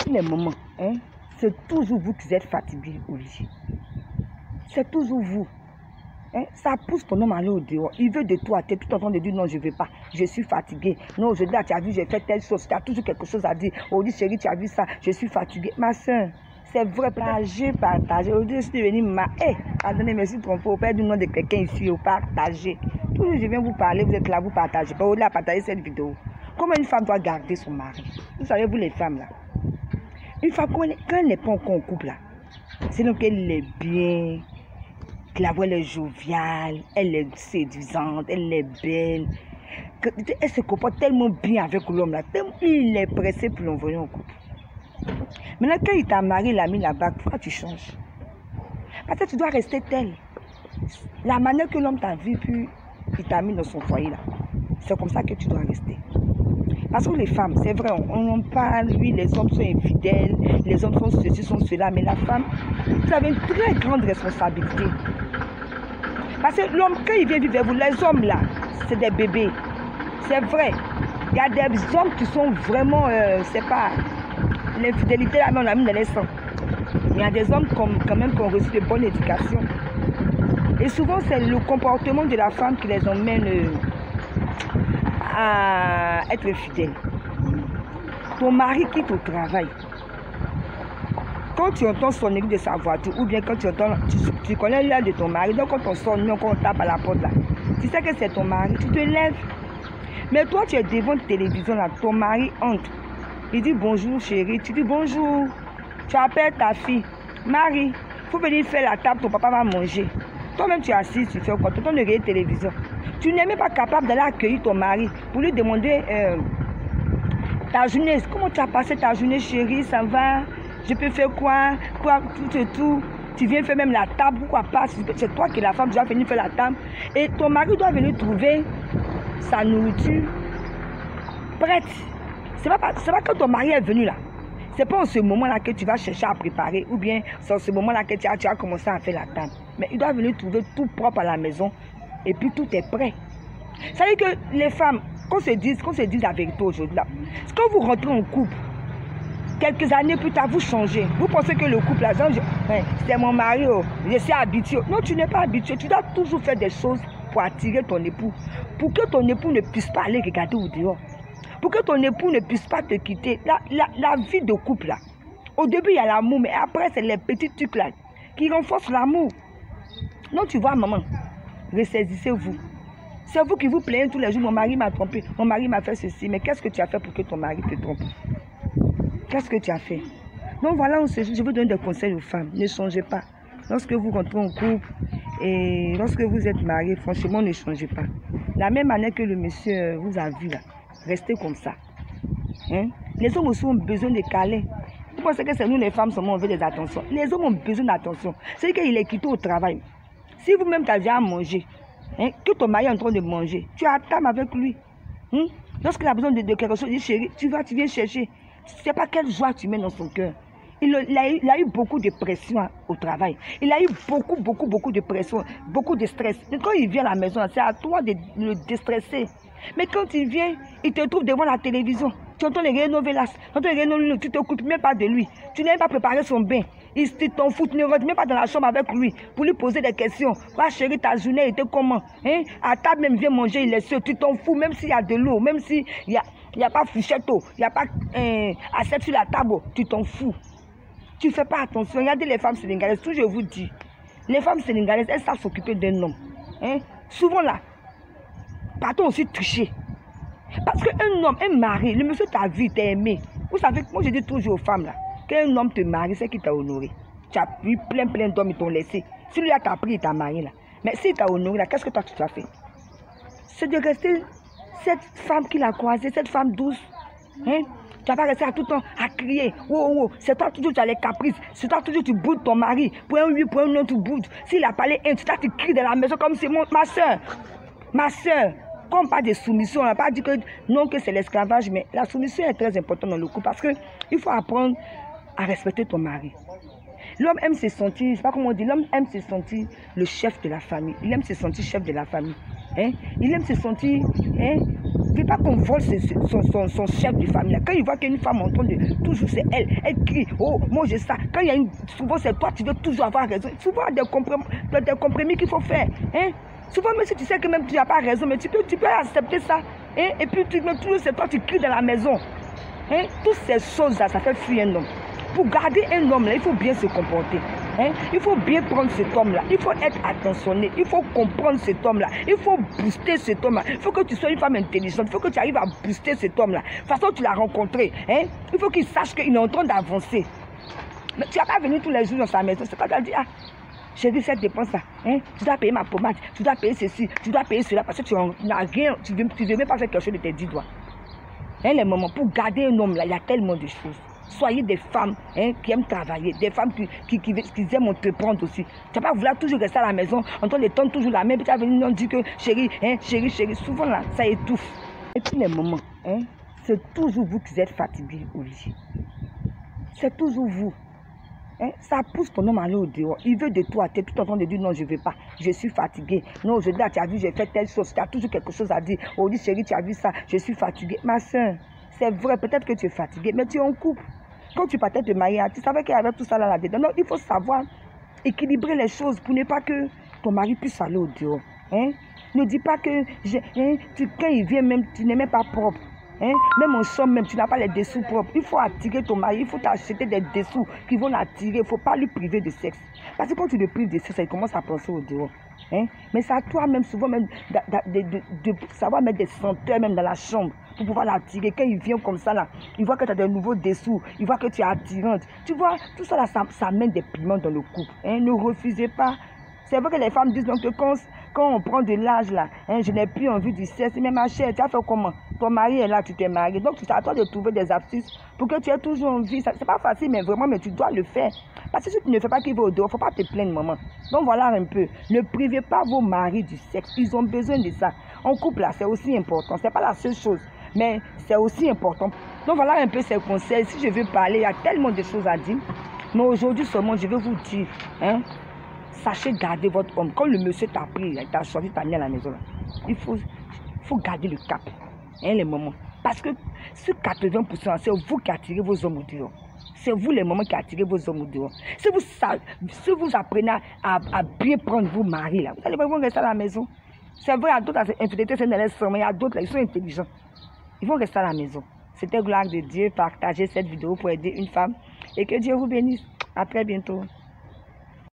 tous les moments, hein, c'est toujours vous qui êtes fatigué au lit. C'est toujours vous. Hein? Ça pousse ton homme à aller au dehors. Il veut de toi. Tu es tout en train de dire non, je ne veux pas. Je suis fatigué. Non, aujourd'hui, tu as vu, j'ai fait telle chose. Tu as toujours quelque chose à dire. Aujourd'hui, chérie, tu as vu ça. Je suis fatigué. Ma soeur, c'est vrai. Partager. Aujourd'hui, je suis venue pardonnez, je me suis trompée au père du nom de quelqu'un ici. Au partager. Toujours, je viens vous parler. Vous êtes là, vous partagez. Pas au-delà, partager cette vidéo. Comment une femme doit garder son mari? Vous savez, vous les femmes là. Une femme, quand elle n'est pas encore en couple là, c'est donc qu'elle est bien. La voix est joviale, elle est séduisante, elle est belle. Elle se comporte tellement bien avec l'homme là. Il est pressé pour l'envoyer en couple. Maintenant, quand il t'a marié, il a mis la bague, pourquoi tu changes? Parce que tu dois rester tel. La manière que l'homme t'a vu, puis il t'a mis dans son foyer là. C'est comme ça que tu dois rester. Parce que les femmes, c'est vrai, on en parle, oui, les hommes sont infidèles, les hommes sont ceci, sont cela, mais la femme, vous avez une très grande responsabilité. Parce que l'homme, quand il vient vivre avec vous, les hommes là, c'est des bébés. C'est vrai. Il y a des hommes qui sont vraiment, c'est pas, l'infidélité là, mais on l'a mis dans les sangs. Il y a des hommes quand même qui ont reçu de bonnes éducations. Et souvent, c'est le comportement de la femme qui les emmène à être fidèle. Ton mari quitte au travail. Quand tu entends sonner de sa voiture, ou bien quand tu entends, tu connais l'heure de ton mari, donc quand on sonne, quand on tape à la porte là, tu sais que c'est ton mari, tu te lèves. Mais toi, tu es devant la télévision là, ton mari entre. Il dit bonjour chérie, tu dis bonjour. Tu appelles ta fille, Marie, il faut venir faire la table, ton papa va manger. Toi-même tu es assis, tu fais quoi? Tu entends de regarder la télévision. Tu n'es même pas capable d'aller accueillir ton mari pour lui demander ta journée. Comment tu as passé ta journée chérie, ça va? Je peux faire quoi? Quoi, tout. Tu viens faire même la table, pourquoi pas? C'est toi qui es la femme, tu dois venir faire la table. Et ton mari doit venir trouver sa nourriture prête. C'est pas quand ton mari est venu là. C'est pas en ce moment-là que tu vas chercher à préparer, ou bien c'est en ce moment-là que tu as commencé à faire la table. Mais il doit venir trouver tout propre à la maison, et puis tout est prêt. Ça veut dire que les femmes, qu'on se dise la vérité aujourd'hui là, quand vous rentrez en couple, quelques années plus tard, vous changez. Vous pensez que le couple, là, c'est mon mari, je suis habitué. Non, tu n'es pas habitué. Tu dois toujours faire des choses pour attirer ton époux. Pour que ton époux ne puisse pas aller regarder au dehors. Pour que ton époux ne puisse pas te quitter. La vie de couple, là, au début, il y a l'amour, mais après, c'est les petits trucs là qui renforcent l'amour. Non, tu vois, maman, ressaisissez-vous. C'est vous qui vous plaignez tous les jours. Mon mari m'a trompé, mon mari m'a fait ceci. Mais qu'est-ce que tu as fait pour que ton mari te trompe? Qu'est-ce que tu as fait? Donc voilà, je vous donne des conseils aux femmes. Ne changez pas. Lorsque vous rentrez en couple et lorsque vous êtes mariés, franchement, ne changez pas. La même manière que le monsieur vous a vu là, restez comme ça. Hein? Les hommes aussi ont besoin de câlins. Vous pensez que c'est nous les femmes seulement on veut des attentions? Les hommes ont besoin d'attention. C'est qu'il est quitté au travail. Si vous-même tu as déjà à manger, hein, que ton mari est en train de manger, tu attends avec lui. Hein? Lorsqu'il a besoin de quelque chose, il dit chérie, tu viens chercher. Tu ne sais pas quelle joie tu mets dans son cœur. Il a eu beaucoup de pression au travail. Il a eu beaucoup de pression, beaucoup de stress. Et quand il vient à la maison, c'est à toi de le déstresser. Mais quand il vient, il te trouve devant la télévision. Tu entends les rénovelas, tu ne t'occupes même pas de lui. Tu n'as même pas préparé son bain. Il t'en fout, tu ne rentres même pas dans la chambre avec lui pour lui poser des questions. Va chérie, ta journée était comment? Hein? À table même, viens manger, il est seul. Tu t'en fous, même s'il y a de l'eau, même s'il y a pas fourchette, il n'y a pas assiette sur la table, tu t'en fous. Tu ne fais pas attention. Regardez les femmes sénégalaises, tout je vous dis. Les femmes sénégalaises, elles savent s'occuper d'un homme. Hein? Souvent là, partons aussi tricher. Parce qu'un homme, un mari, le monsieur t'a vu, t'a aimé. Vous savez, moi je dis toujours aux femmes là, qu'un homme te marie, c'est qu'il t'a honoré. Tu as eu plein d'hommes, ils t'ont laissé. Si lui t'a pris, il t'a marié là. Mais s'il t'a honoré là, qu'est-ce que toi tu as fait? C'est de rester cette femme qu'il a croisée, cette femme douce. Hein? Tu vas pas rester à tout le temps à crier. Oh, c'est toi toujours tu as les caprices. C'est toi toujours tu boudes ton mari. Pour un oui, pour un non, tu boudes. S'il a parlé un, tu cries dans la maison comme c'est ma soeur. Ma soeur. Quand on parle de soumission, on n'a pas dit que non, que c'est l'esclavage, mais la soumission est très importante dans le couple parce qu'il faut apprendre à respecter ton mari. L'homme aime se sentir, c'est pas comme on dit, l'homme aime se sentir le chef de la famille. Il aime se sentir chef de la famille. Hein? Il aime se sentir ne veux pas qu'on vole son chef de famille. Quand il voit qu'une femme en train de... Toujours c'est elle crie, oh, moi j'ai ça. Quand il y a une... Souvent c'est toi, tu veux toujours avoir raison. Souvent il y a des compromis qu'il faut faire. Hein? Souvent même si tu sais que même tu n'as pas raison, mais tu peux accepter ça. Hein? Et puis toujours c'est toi, tu cries dans la maison. Hein? Toutes ces choses-là, ça fait fuir un homme. Pour garder un homme là, il faut bien se comporter. Hein? Il faut bien prendre cet homme-là. Il faut être attentionné. Il faut comprendre cet homme-là. Il faut booster cet homme-là. Il faut que tu sois une femme intelligente. Il faut que tu arrives à booster cet homme-là. De toute façon, tu l'as rencontré. Hein? Il faut qu'il sache qu'il est en train d'avancer. Mais tu ne vas pas venir tous les jours dans sa maison. C'est pas qu'elle dit, ah, j'ai vu cette dépense-là. Hein? Tu dois payer ma pommade. Tu dois payer ceci. Tu dois payer cela. Parce que tu n'as rien. Tu ne veux même pas faire quelque chose de tes 10 doigts. Hein, les moments, pour garder un homme là, il y a tellement de choses. Soyez des femmes qui aiment travailler, des femmes qui aiment entreprendre aussi. Tu ne vas pas vouloir toujours rester à la maison, en train de tendre toujours la main, puis tu vas venir nous dire que chérie, chérie, souvent là, ça étouffe. Et puis les moments, c'est toujours vous qui êtes fatigués au lit. C'est toujours vous. Ça pousse ton homme à aller au dehors. Il veut de toi, tu es tout en train de dire non, je ne veux pas, je suis fatigué. Non, aujourd'hui, tu as vu, j'ai fait telle chose, tu as toujours quelque chose à dire. Oh, dit chérie, tu as vu ça, je suis fatiguée. Ma soeur, c'est vrai, peut-être que tu es fatiguée, mais tu es en couple. Quand tu partais te marier, tu savais qu'il y avait tout ça là-dedans. Donc, il faut savoir équilibrer les choses pour ne pas que ton mari puisse aller au dehors. Ne dis pas que quand il vient même, tu n'es même pas propre. Même en somme, même, tu n'as pas les dessous propres. Il faut attirer ton mari, il faut t'acheter des dessous qui vont l'attirer. Il ne faut pas lui priver de sexe. Parce que quand tu le prives de sexe, il commence à penser au dehors. Mais c'est à toi même souvent même de savoir mettre des senteurs même dans la chambre pour pouvoir l'attirer. Quand il vient comme ça, là, il voit que tu as de nouveaux dessous, il voit que tu es attirante. Tu vois, tout ça, là, ça mène des piments dans le couple. Ne refusez pas. C'est vrai que les femmes disent donc que quand on prend de l'âge, là, je n'ai plus envie du sexe. Mais ma chère, tu as fait comment? Ton mari est là, tu t'es marié. Donc, c'est à toi de trouver des astuces pour que tu aies toujours envie. Ce n'est pas facile, mais vraiment, mais tu dois le faire. Parce que si tu ne fais pas qu'il va au dehors, il ne faut pas te plaindre, maman. Donc, voilà un peu. Ne privez pas vos maris du sexe. Ils ont besoin de ça. En couple, là, c'est aussi important. Ce n'est pas la seule chose, mais c'est aussi important. Donc, voilà un peu ces conseils. Si je veux parler, il y a tellement de choses à dire. Mais aujourd'hui seulement, je vais vous dire, sachez garder votre homme. Quand le monsieur t'a pris, il t'a choisi, t'a mis à la maison, là, il faut garder le cap, les moments. Parce que ce 80%, c'est vous qui attirez vos hommes au dehors. C'est vous les moments qui attirez vos hommes au dehors. Si vous apprenez à bien prendre vos maris, là, vous allez vraiment rester à la maison. C'est vrai, il y a d'autres infidélités, c'est dans les sommes, mais il y a d'autres, ils sont intelligents. Ils vont rester à la maison. C'était gloire de Dieu. Partagez cette vidéo pour aider une femme. Et que Dieu vous bénisse. À très bientôt.